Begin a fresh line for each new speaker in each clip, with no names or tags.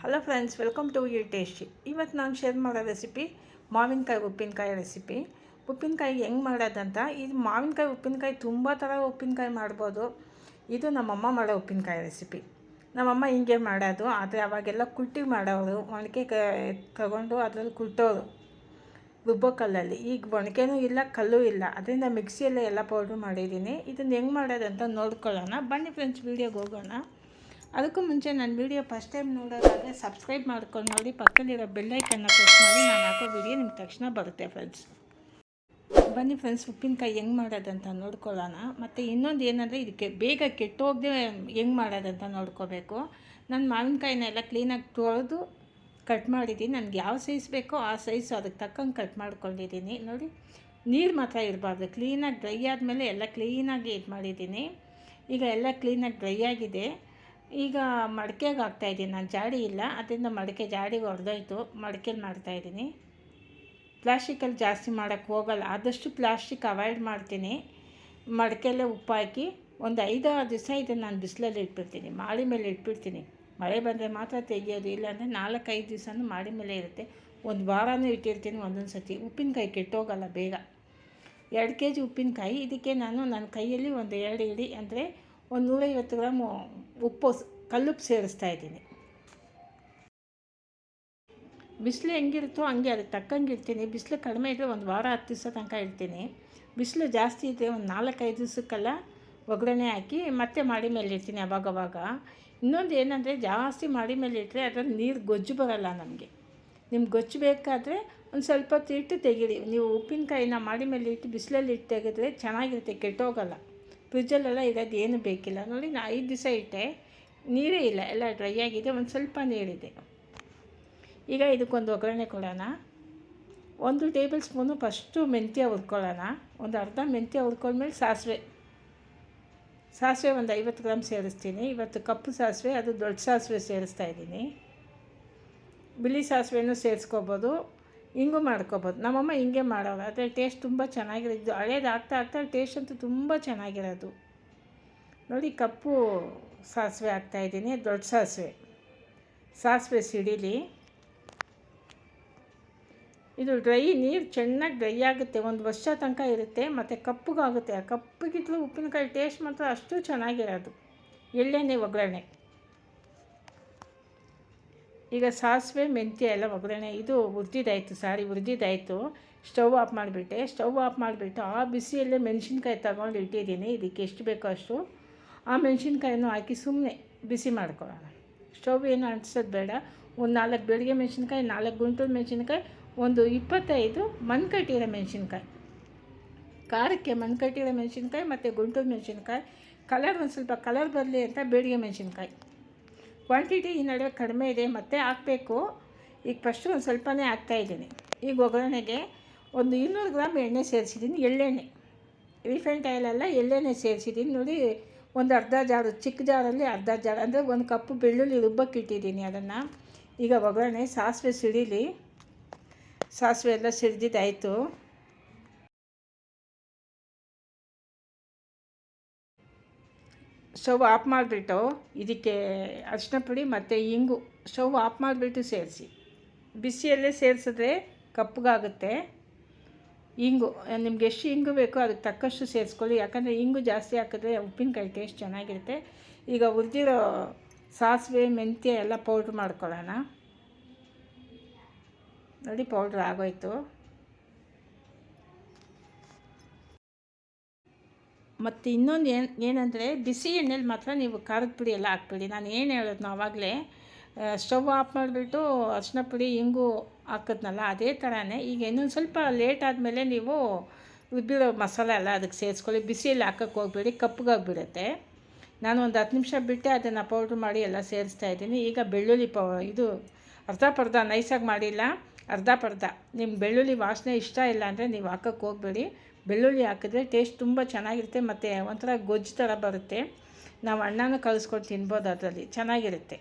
Hello friends, welcome to ಈ tasty. ಇವತ್ತು ನಾನು ಶೇರ್ ಮಾಡೋ ರೆಸಿಪಿ ಮಾವಿನಕಾಯಿ ಉಪ್ಪಿನಕಾಯಿ ರೆಸಿಪಿ. ಉಪ್ಪಿನಕಾಯಿ ಹೆಂಗೆ ಮಾಡೋದಂತ. ಇದು ಮಾವಿನಕಾಯಿ ಉಪ್ಪಿನಕಾಯಿ ತುಂಬ ಥರ ಉಪ್ಪಿನಕಾಯಿ ಮಾಡ್ಬೋದು. ಇದು ನಮ್ಮಮ್ಮ ಮಾಡೋ ಉಪ್ಪಿನಕಾಯಿ ರೆಸಿಪಿ. ನಮ್ಮಮ್ಮ ಹಿಂಗೆ ಮಾಡೋದು. ಆದರೆ ಅವಾಗೆಲ್ಲ ಕುಟ್ಟಿ ಮಾಡೋರು, ಒಣಕೆ ತಗೊಂಡು ಅದರಲ್ಲಿ ಕುಟ್ಟೋರು ರುಬ್ಬೋ ಕಲ್ಲಲ್ಲಿ. ಈಗ ಒಣಕೆನೂ ಇಲ್ಲ, ಕಲ್ಲೂ ಇಲ್ಲ, ಅದರಿಂದ ಮಿಕ್ಸಿಯಲ್ಲೇ ಎಲ್ಲ ಪೌಡ್ರ್ ಮಾಡಿದ್ದೀನಿ. ಇದನ್ನು ಹೆಂಗೆ ಮಾಡೋದಂತ ನೋಡ್ಕೊಳ್ಳೋಣ ಬನ್ನಿ ಫ್ರೆಂಡ್ಸ್, ವೀಡಿಯೋಗೆ ಹೋಗೋಣ. ಅದಕ್ಕೂ ಮುಂಚೆ ನನ್ನ ವೀಡಿಯೋ ಫಸ್ಟ್ ಟೈಮ್ ನೋಡೋದಾದರೆ ಸಬ್ಸ್ಕ್ರೈಬ್ ಮಾಡ್ಕೊಂಡು ನೋಡಿ, ಪಕ್ಕದಲ್ಲಿರೋ ಬೆಲ್ಲೈಕನ್ನ ಪ್ರೆಸ್ ಮಾಡಿ. ನಾನು ಹಾಕೋ ವೀಡಿಯೋ ನಿಮ್ಗೆ ತಕ್ಷಣ ಬರುತ್ತೆ ಫ್ರೆಂಡ್ಸ್. ಬನ್ನಿ ಫ್ರೆಂಡ್ಸ್, ಉಪ್ಪಿನಕಾಯಿ ಹೆಂಗೆ ಮಾಡೋದಂತ ನೋಡ್ಕೊಳ್ಳೋಣ. ಮತ್ತು ಇನ್ನೊಂದು ಏನಂದರೆ, ಇದಕ್ಕೆ ಬೇಗ ಕೆಟ್ಟೋಗದೆ ಹೆಂಗೆ ಮಾಡೋದಂತ ನೋಡ್ಕೋಬೇಕು. ನಾನು ಮಾವಿನಕಾಯಿನೆಲ್ಲ ಕ್ಲೀನಾಗಿ ತೊಳೆದು ಕಟ್ ಮಾಡಿದ್ದೀನಿ. ನನಗೆ ಯಾವ ಸೈಜ್ ಬೇಕೋ ಆ ಸೈಜು ಅದಕ್ಕೆ ತಕ್ಕಂಗೆ ಕಟ್ ಮಾಡ್ಕೊಂಡಿದ್ದೀನಿ. ನೋಡಿ, ನೀರು ಮಾತ್ರ ಇರಬಾರ್ದು. ಕ್ಲೀನಾಗಿ ಡ್ರೈ ಆದಮೇಲೆ ಎಲ್ಲ ಕ್ಲೀನಾಗಿ ಇದು ಮಾಡಿದ್ದೀನಿ. ಈಗ ಎಲ್ಲ ಕ್ಲೀನಾಗಿ ಡ್ರೈ ಆಗಿದೆ. ಈಗ ಮಡಿಕೆಗೆ ಹಾಕ್ತಾಯಿದ್ದೀನಿ. ನಾನು ಜಾಡಿ ಇಲ್ಲ, ಅದರಿಂದ ಮಡಿಕೆ ಜಾಡಿಗೆ ಹೊಡೆದೋಯ್ತು, ಮಡಿಕೆಲಿ ಮಾಡ್ತಾಯಿದ್ದೀನಿ. ಪ್ಲಾಸ್ಟಿಕಲ್ಲಿ ಜಾಸ್ತಿ ಮಾಡೋಕ್ಕೆ ಹೋಗಲ್ಲ, ಆದಷ್ಟು ಪ್ಲಾಸ್ಟಿಕ್ ಅವಾಯ್ಡ್ ಮಾಡ್ತೀನಿ. ಮಡಿಕೆಯಲ್ಲೇ ಉಪ್ಪು ಹಾಕಿ ಒಂದು 5-6 ದಿವಸ ಇದನ್ನು ನಾನು ಬಿಸಿಲಲ್ಲಿ ಇಟ್ಬಿಡ್ತೀನಿ. ಮಾಡಿ ಮೇಲೆ ಇಟ್ಬಿಡ್ತೀನಿ. ಮಳೆ ಬಂದರೆ ಮಾತ್ರ ತೆಗಿಯೋದು, ಇಲ್ಲಾಂದರೆ 4-5 ದಿವಸನೂ ಮಾಡಿ ಮೇಲೆ ಇರುತ್ತೆ. ಒಂದು ವಾರನೂ ಇಟ್ಟಿರ್ತೀನಿ ಒಂದೊಂದು ಸತಿ. ಉಪ್ಪಿನಕಾಯಿ ಕೆಟ್ಟೋಗಲ್ಲ ಬೇಗ. 2 kg ಉಪ್ಪಿನಕಾಯಿ. ಇದಕ್ಕೆ ನಾನು ನನ್ನ ಕೈಯಲ್ಲಿ ಒಂದು 2 ಇಡಿ ಅಂದರೆ ಒಂದು 150 ಗ್ರಾಮ್ ಉಪ್ಪು, ಕಲ್ಲುಪ್ಪು ಸೇರಿಸ್ತಾ ಇದ್ದೀನಿ. ಬಿಸಿಲು ಹೆಂಗಿರುತ್ತೋ ಹಂಗೆ ಅದಕ್ಕೆ ತಕ್ಕಂಗೆ ಇಡ್ತೀನಿ. ಬಿಸಿಲು ಕಡಿಮೆ ಇದ್ದರೆ ಒಂದು ವಾರ 10 ದಿವಸ ತನಕ ಇಡ್ತೀನಿ. ಬಿಸಿಲು ಜಾಸ್ತಿ ಇದ್ದರೆ ಒಂದು 4-5 ದಿವಸಕ್ಕೆಲ್ಲ ಒಗ್ಗರಣೆ ಹಾಕಿ ಮತ್ತೆ ಮಾಡಿ ಮೇಲೆ ಇಡ್ತೀನಿ ಅವಾಗವಾಗ. ಇನ್ನೊಂದು ಏನಂದರೆ, ಜಾಸ್ತಿ ಮಾಡಿ ಮೇಲೆ ಇಟ್ಟರೆ ಅದರಲ್ಲಿ ನೀರು ಗೊಜ್ಜು ಬರೋಲ್ಲ ನಮಗೆ. ನಿಮ್ಗೆ ಗೊಜ್ಜು ಬೇಕಾದರೆ ಒಂದು ಸ್ವಲ್ಪ ಹೊತ್ತು ಇಟ್ಟು ತೆಗೀರಿ. ನೀವು ಉಪ್ಪಿನಕಾಯಿನ ಮಾಡಿ ಮೇಲೆ ಇಟ್ಟು ಬಿಸಿಲಲ್ಲಿ ಇಟ್ಟು ತೆಗೆದ್ರೆ ಚೆನ್ನಾಗಿರುತ್ತೆ, ಕೆಟ್ಟೋಗಲ್ಲ. ಫ್ರಿಜ್ಜಲ್ಲೆಲ್ಲ ಇರೋದು ಏನು ಬೇಕಿಲ್ಲ. ನೋಡಿ, ನಾನು 5 ದಿವಸ ಇಟ್ಟೆ, ನೀರೇ ಇಲ್ಲ, ಎಲ್ಲ ಡ್ರೈ ಆಗಿದೆ, ಒಂದು ಸ್ವಲ್ಪ ನೀರಿದೆ. ಈಗ ಇದಕ್ಕೊಂದು ಒಗ್ಗರಣೆ ಕೊಡೋಣ. 1 ಟೇಬಲ್ ಸ್ಪೂನು ಫಸ್ಟು ಮೆಂತ್ಯ ಹುರ್ಕೊಳ್ಳೋಣ. ಒಂದು ಅರ್ಧ ಮೆಂತ್ಯ ಹುರ್ಕೊಂಡ್ಮೇಲೆ ಸಾಸಿವೆ ಒಂದು 50 ಗ್ರಾಮ್ ಸೇರಿಸ್ತೀನಿ. ಇವತ್ತು ಕಪ್ಪು ಸಾಸಿವೆ, ಅದು ದೊಡ್ಡ ಸಾಸಿವೆ ಸೇರಿಸ್ತಾ ಇದ್ದೀನಿ. ಬಿಳಿ ಸಾಸಿವೆನೂ ಸೇರಿಸ್ಕೋಬೋದು, ಹಿಂಗೂ ಮಾಡ್ಕೋಬೋದು. ನಮ್ಮಮ್ಮ ಹಿಂಗೆ ಮಾಡೋರು, ಅದೇ ಟೇಸ್ಟ್ ತುಂಬ ಚೆನ್ನಾಗಿರೋದು. ಹಳೇದು ಆಗ್ತಾ ಟೇಸ್ಟ್ ಅಂತೂ ತುಂಬ ಚೆನ್ನಾಗಿರೋದು. ನೋಡಿ, ಕಪ್ಪು ಸಾಸಿವೆ ಹಾಕ್ತಾಯಿದ್ದೀನಿ, ದೊಡ್ಡ ಸಾಸಿವೆ ಸಿಡಿಲಿ. ಇದು ನೀರು ಚೆನ್ನಾಗಿ ಡ್ರೈ ಆಗುತ್ತೆ, 1 ವರ್ಷ ತನಕ ಇರುತ್ತೆ, ಮತ್ತು ಕಪ್ಪಗಾಗುತ್ತೆ. ಆ ಕಪ್ಪಗಿದ್ರೂ ಉಪ್ಪಿನಕಾಯಿ ಟೇಸ್ಟ್ ಮಾತ್ರ ಅಷ್ಟು ಚೆನ್ನಾಗಿರೋದು. ಎಳ್ಳೆಣ್ಣೆ ಒಗ್ಗರಣೆ. ಈಗ ಸಾಸಿವೆ ಮೆಂತ್ಯ ಎಲ್ಲ ಒಗ್ಗರಣೆ ಇದು ಹುರಿದಿದ್ದಾಯಿತು. ಸ್ಟವ್ ಆಫ್ ಮಾಡಿಬಿಟ್ಟು ಆ ಬಿಸಿಯಲ್ಲೇ ಮೆಣಸಿನ್ಕಾಯಿ ತಗೊಂಡು ಇಟ್ಟಿದ್ದೀನಿ. ಇದಕ್ಕೆ ಎಷ್ಟು ಬೇಕೋ ಅಷ್ಟು ಆ ಮೆಣಸಿನ್ಕಾಯನ್ನು ಹಾಕಿ ಸುಮ್ಮನೆ ಬಿಸಿ ಮಾಡ್ಕೊಳ್ಳೋಣ. ಸ್ಟವ್ ಏನು ಅಂಟಿಸೋದು ಬೇಡ. ಒಂದು 4 ಬೆಳಿಗ್ಗೆ ಮೆಣಸಿನ್ಕಾಯಿ, 4 ಗುಂಟೂರು ಮೆಣಸಿನ್ಕಾಯಿ, ಒಂದು 25 ಮಣ್ಕಟ್ಟಿರೋ ಮೆಣಸಿನ್ಕಾಯಿ. ಖಾರಕ್ಕೆ ಮಣ್ಕಟ್ಟಿರೋ ಮೆಣಸಿನ್ಕಾಯಿ ಮತ್ತು ಗುಂಟೂರು ಮೆಣಸಿನ್ಕಾಯಿ. ಒಂದು ಸ್ವಲ್ಪ ಕಲರ್ ಬರಲಿ ಅಂತ ಬೇಡಿಗೆ ಮೆಣಸಿನ್ಕಾಯಿ. ಕ್ವಾಂಟಿಟಿ ಈ ನಡುವೆ ಕಡಿಮೆ ಇದೆ, ಮತ್ತೆ ಹಾಕಬೇಕು. ಈಗ ಫಸ್ಟು ಒಂದು ಸ್ವಲ್ಪನೇ ಹಾಕ್ತಾಯಿದ್ದೀನಿ. ಈಗ ಒಗ್ಗರಣೆಗೆ ಒಂದು 200 ಗ್ರಾಮ್ ಎಣ್ಣೆ ಸೇರಿಸಿದ್ದೀನಿ. ಎಳ್ಳೆಣ್ಣೆ, ರಿಫೈಂಡ್ ಆಯಿಲೆಲ್ಲ ಎಳ್ಳೆಣ್ಣೆ ಸೇರಿಸಿದ್ದೀನಿ. ನೋಡಿ, ಒಂದು ಅರ್ಧ ಜಾರು, ಚಿಕ್ಕ ಜಾರಲ್ಲಿ ಅರ್ಧ ಜಾರು ಅಂದರೆ 1 ಕಪ್ಪು ಬೆಳ್ಳುಳ್ಳಿ ರುಬ್ಬಕ್ಕೆ ಇಟ್ಟಿದ್ದೀನಿ. ಅದನ್ನು ಈಗ ಒಗ್ಗರಣೆ. ಸಾಸಿವೆ ಸಿಡಿಲಿ. ಸಾಸಿವೆ ಎಲ್ಲ ಸಿಡಿದಿದ್ದಾಯಿತು. ಸ್ಟವ್ ಆಫ್ ಮಾಡಿಬಿಟ್ಟು ಇದಕ್ಕೆ ಅರಿಶಿನ ಪುಡಿ ಮತ್ತು ಇಂಗು ಸ್ಟವ್ ಆಫ್ ಮಾಡಿಬಿಟ್ಟು ಸೇರಿಸಿ. ಬಿಸಿಯಲ್ಲೇ ಸೇರಿಸಿದ್ರೆ ಕಪ್ಪಗಾಗುತ್ತೆ. ಇಂಗು ನಿಮ್ಗೆ ಎಷ್ಟು ಇಂಗು ಬೇಕೋ ಅದಕ್ಕೆ ತಕ್ಕಷ್ಟು ಸೇರಿಸ್ಕೊಳ್ಳಿ, ಯಾಕಂದರೆ ಇಂಗು ಜಾಸ್ತಿ ಹಾಕಿದ್ರೆ ಉಪ್ಪಿನಕಾಯಿ ಟೇಸ್ಟ್ ಚೆನ್ನಾಗಿರುತ್ತೆ. ಈಗ ಹುರಿದಿರೋ ಸಾಸಿವೆ ಮೆಂತ್ಯ ಎಲ್ಲ ಪೌಡ್ರ್ ಮಾಡ್ಕೊಳ್ಳೋಣ. ನೋಡಿ, ಪೌಡ್ರ್ ಆಗೋಯ್ತು. ಮತ್ತು ಇನ್ನೊಂದು ಏನಂದರೆ, ಬಿಸಿ ಎಣ್ಣೆಲಿ ಮಾತ್ರ ನೀವು ಖಾರದ ಪುಡಿ ಎಲ್ಲ ಹಾಕ್ಬೇಡಿ. ನಾನು ಏನು ಹೇಳೋದು ಆವಾಗಲೇ, ಸ್ಟವ್ ಆಫ್ ಮಾಡಿಬಿಟ್ಟು ಅರಿಶಿನ ಪುಡಿ ಇಂಗು ಹಾಕಿದ್ನಲ್ಲ, ಅದೇ ಥರನೇ ಈಗ ಇನ್ನೊಂದು ಸ್ವಲ್ಪ ಲೇಟ್ ಆದಮೇಲೆ ನೀವು ರುಬ್ಬಿರೋ ಮಸಾಲೆ ಎಲ್ಲ ಅದಕ್ಕೆ ಸೇರಿಸ್ಕೊಳ್ಳಿ. ಬಿಸಿಯಲ್ಲಿ ಹಾಕೋಕ್ಕೆ ಹೋಗಬೇಡಿ, ಕಪ್ಪಗಾಗಿಬಿಡುತ್ತೆ. ನಾನು ಒಂದು 10 ನಿಮಿಷ ಬಿಟ್ಟೆ ಅದನ್ನು ಪೌಡ್ರ್ ಮಾಡಿ ಎಲ್ಲ ಸೇರಿಸ್ತಾಯಿದ್ದೀನಿ. ಈಗ ಬೆಳ್ಳುಳ್ಳಿ ಇದು ಅರ್ಧ ನೈಸಾಗಿ ಮಾಡಿಲ್ಲ, ಅರ್ಧ. ನಿಮ್ಗೆ ಬೆಳ್ಳುಳ್ಳಿ ವಾಸನೆ ಇಷ್ಟ ಇಲ್ಲ ಅಂದರೆ ನೀವು ಹಾಕೋಕ್ಕೆ ಹೋಗಬೇಡಿ. ಬೆಳ್ಳುಳ್ಳಿ ಹಾಕಿದ್ರೆ ಟೇಸ್ಟ್ ತುಂಬ ಚೆನ್ನಾಗಿರುತ್ತೆ, ಮತ್ತು ಒಂಥರ ಗೊಜ್ಜು ಥರ ಬರುತ್ತೆ. ನಾವು ಅಣ್ಣನೂ ಕಲಿಸ್ಕೊಂಡು ತಿನ್ಬೋದು, ಅದರಲ್ಲಿ ಚೆನ್ನಾಗಿರುತ್ತೆ.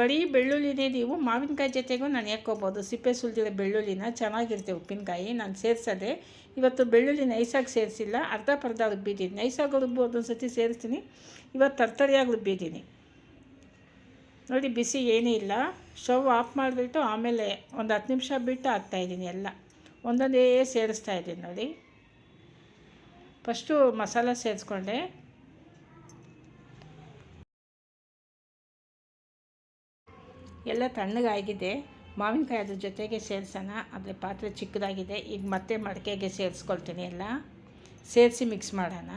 ಬರೀ ಬೆಳ್ಳುಳ್ಳಿನೇ ನೀವು ಮಾವಿನಕಾಯಿ ಜೊತೆಗೂ ನಾನು ಹಾಕ್ಕೋಬೋದು. ಸಿಪ್ಪೆ ಸುಲಿದಿರೋ ಬೆಳ್ಳುಳ್ಳಿನ ಚೆನ್ನಾಗಿರುತ್ತೆ ಉಪ್ಪಿನಕಾಯಿ. ನಾನು ಸೇರಿಸೋದೆ ಇವತ್ತು ಬೆಳ್ಳುಳ್ಳಿ ನೈಸಾಗಿ ಸೇರಿಸಿಲ್ಲ, ಅರ್ಧ ರುಬ್ಬಿದ್ದೀನಿ. ನೈಸಾಗಿ ರುಬ್ಬೋದು ಒಂದು ಸತಿ ಸೇರಿಸ್ತೀನಿ, ಇವತ್ತು ತರ್ತರಿಯಾಗಿ ರುಬ್ಬಿದ್ದೀನಿ. ನೋಡಿ ಬಿಸಿ ಏನೂ ಇಲ್ಲ. ಸ್ಟವ್ ಆಫ್ ಮಾಡಿಬಿಟ್ಟು ಆಮೇಲೆ ಒಂದು 10 ನಿಮಿಷ ಬಿಟ್ಟು ಹಾಕ್ತಾಯಿದ್ದೀನಿ. ಎಲ್ಲ ಒಂದೊಂದೇ ಸೇರಿಸ್ತಾಯಿದ್ದೀನಿ ನೋಡಿ. ಫಸ್ಟು ಮಸಾಲ ಸೇರಿಸ್ಕೊಂಡೆ. ಎಲ್ಲ ತಣ್ಣಗಾಗಿದೆ. ಮಾವಿನಕಾಯಿ ಅದ್ರ ಜೊತೆಗೆ ಸೇರಿಸೋಣ. ಆದರೆ ಪಾತ್ರೆ ಚಿಕ್ಕದಾಗಿದೆ. ಈಗ ಮತ್ತೆ ಮಡಿಕೆಗೆ ಸೇರಿಸ್ಕೊಳ್ತೀನಿ. ಎಲ್ಲ ಸೇರಿಸಿ ಮಿಕ್ಸ್ ಮಾಡೋಣ.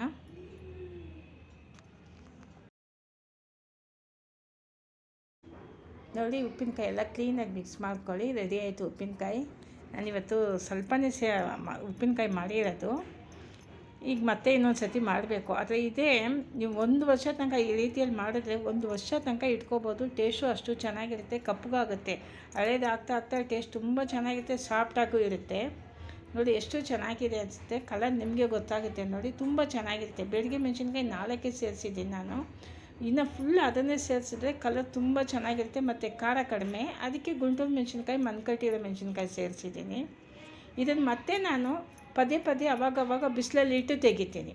ನೋಡಿ ಉಪ್ಪಿನಕಾಯಿ ಎಲ್ಲ ಕ್ಲೀನಾಗಿ ಮಿಕ್ಸ್ ಮಾಡ್ಕೊಳ್ಳಿ. ರೆಡಿ ಆಯಿತು ಉಪ್ಪಿನಕಾಯಿ. ನಾನಿವತ್ತು ಸ್ವಲ್ಪನೇ ಉಪ್ಪಿನಕಾಯಿ ಮಾಡಿರೋದು. ಈಗ ಮತ್ತೆ ಇನ್ನೊಂದು ಸತಿ ಮಾಡಬೇಕು. ಆದರೆ ಇದೇ ನೀವು 1 ವರ್ಷ ತನಕ ಈ ರೀತಿಯಲ್ಲಿ ಮಾಡಿದ್ರೆ 1 ವರ್ಷ ತನಕ ಇಟ್ಕೋಬೋದು. ಟೇಸ್ಟು ಅಷ್ಟು ಚೆನ್ನಾಗಿರುತ್ತೆ. ಕಪ್ಪಗಾಗುತ್ತೆ. ಹಳೇದು ಆಗ್ತಾ ಟೇಸ್ಟ್ ತುಂಬ ಚೆನ್ನಾಗಿರುತ್ತೆ. ಸಾಫ್ಟಾಗೂ ಇರುತ್ತೆ. ನೋಡಿ ಎಷ್ಟು ಚೆನ್ನಾಗಿದೆ ಅನಿಸುತ್ತೆ. ಕಲರ್ ನಿಮಗೆ ಗೊತ್ತಾಗುತ್ತೆ ನೋಡಿ. ತುಂಬ ಚೆನ್ನಾಗಿರುತ್ತೆ. ಬೆಳಗ್ಗೆ ಮೆಣಸಿನ್ಕಾಯಿ 4 ಸೇರಿಸಿದ್ದೀನಿ ನಾನು. ಇನ್ನು ಫುಲ್ ಅದನ್ನೇ ಸೇರಿಸಿದ್ರೆ ಕಲರ್ ತುಂಬ ಚೆನ್ನಾಗಿರುತ್ತೆ ಮತ್ತು ಖಾರ ಕಡಿಮೆ. ಅದಕ್ಕೆ ಗುಂಟೂರು ಮೆಣಸಿನ್ಕಾಯಿ ಮನ್ಕಟ್ಟಿರೋ ಮೆಣಸಿನ್ಕಾಯಿ ಸೇರಿಸಿದ್ದೀನಿ. ಇದನ್ನು ಮತ್ತೆ ನಾನು ಪದೇ ಅವಾಗವಾಗ ಬಿಸಿಲಲ್ಲಿ ಇಟ್ಟು ತೆಗಿತೀನಿ.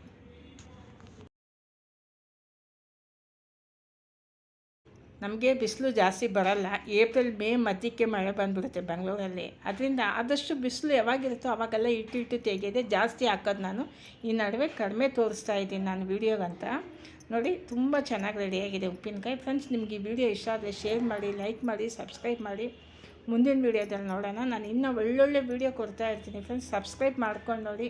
ನಮಗೆ ಬಿಸಿಲು ಜಾಸ್ತಿ ಬರಲ್ಲ. ಏಪ್ರಿಲ್ ಮೇ ಮಧ್ಯಕ್ಕೆ ಮಳೆ ಬಂದುಬಿಡುತ್ತೆ ಬೆಂಗಳೂರಲ್ಲಿ. ಅದರಿಂದ ಆದಷ್ಟು ಬಿಸಿಲು ಯಾವಾಗಿರುತ್ತೋ ಅವಾಗೆಲ್ಲ ಇಟ್ಟು ತೆಗೆಯೋದೆ ಜಾಸ್ತಿ ಹಾಕೋದು. ನಾನು ಈ ನಡುವೆ ಕಡಿಮೆ ತೋರಿಸ್ತಾ ಇದ್ದೀನಿ ನಾನು ವೀಡಿಯೋಗಂತ. ನೋಡಿ ತುಂಬ ಚೆನ್ನಾಗಿ ರೆಡಿಯಾಗಿದೆ ಉಪ್ಪಿನಕಾಯಿ. ಫ್ರೆಂಡ್ಸ್, ನಿಮಗೆ ಈ ವಿಡಿಯೋ ಇಷ್ಟ ಆದರೆ ಶೇರ್ ಮಾಡಿ, ಲೈಕ್ ಮಾಡಿ, ಸಬ್ಸ್ಕ್ರೈಬ್ ಮಾಡಿ. ಮುಂದಿನ ವೀಡಿಯೋದಲ್ಲಿ ನೋಡೋಣ. ನಾನು ಇನ್ನೂ ಒಳ್ಳೊಳ್ಳೆ ವೀಡಿಯೋ ಕೊಡ್ತಾ ಇರ್ತೀನಿ ಫ್ರೆಂಡ್ಸ್. ಸಬ್ಸ್ಕ್ರೈಬ್ ಮಾಡ್ಕೊಂಡು ನೋಡಿ.